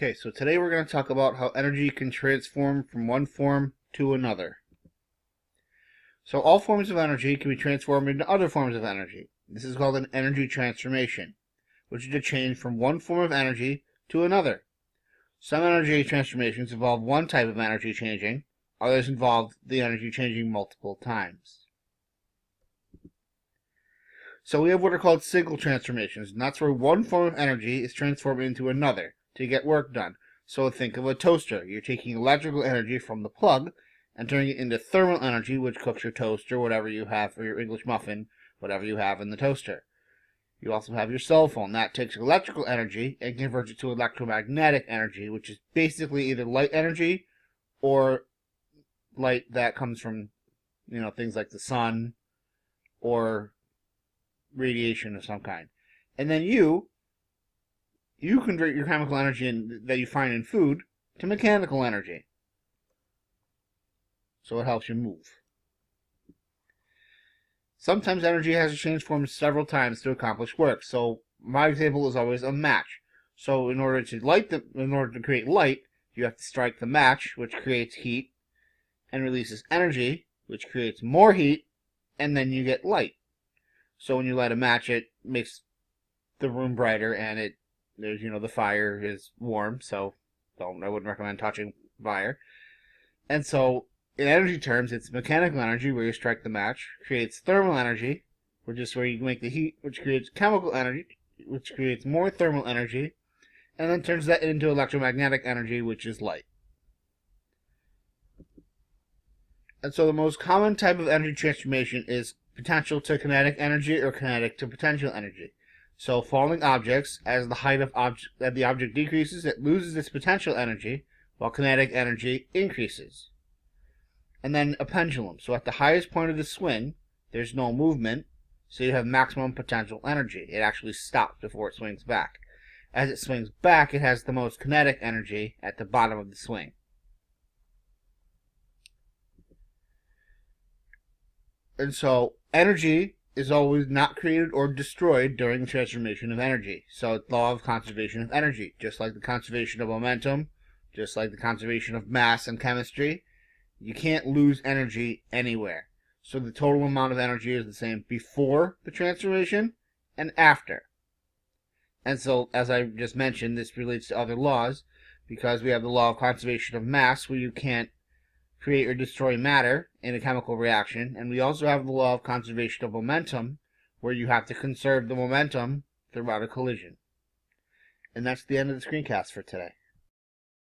Okay, so today we're going to talk about how energy can transform from one form to another. So all forms of energy can be transformed into other forms of energy. This is called an energy transformation, which is a change from one form of energy to another. Some energy transformations involve one type of energy changing, others involve the energy changing multiple times. So we have what are called single transformations, and that's where one form of energy is transformed into another to get work done. So think of a toaster. You're taking electrical energy from the plug and turning it into thermal energy, which cooks your toast or whatever you have for your English muffin, whatever you have in the toaster. You also have your cell phone. That takes electrical energy and converts it to electromagnetic energy, which is basically either light energy or light that comes from, things like the sun or radiation of some kind. And then you convert your chemical energy that you find in food to mechanical energy. So it helps you move. Sometimes energy has to change forms several times to accomplish work. So my example is always a match. So in order to create light, you have to strike the match, which creates heat and releases energy, which creates more heat, and then you get light. So when you light a match, it makes the room brighter, and the fire is warm, so I wouldn't recommend touching fire. And so, in energy terms, it's mechanical energy, where you strike the match, creates thermal energy, which is where you make the heat, which creates chemical energy, which creates more thermal energy, and then turns that into electromagnetic energy, which is light. And so the most common type of energy transformation is potential to kinetic energy or kinetic to potential energy. So falling objects, as the height of the object decreases, it loses its potential energy, while kinetic energy increases. And then a pendulum. So at the highest point of the swing, there's no movement, so you have maximum potential energy. It actually stops before it swings back. As it swings back, it has the most kinetic energy at the bottom of the swing. And so energy is always not created or destroyed during the transformation of energy. So it's law of conservation of energy, just like the conservation of momentum, just like the conservation of mass in chemistry. You can't lose energy anywhere. So the total amount of energy is the same before the transformation and after. And so, as I just mentioned, this relates to other laws, because we have the law of conservation of mass, where you can't create or destroy matter in a chemical reaction, and we also have the law of conservation of momentum, where you have to conserve the momentum throughout a collision. And that's the end of the screencast for today.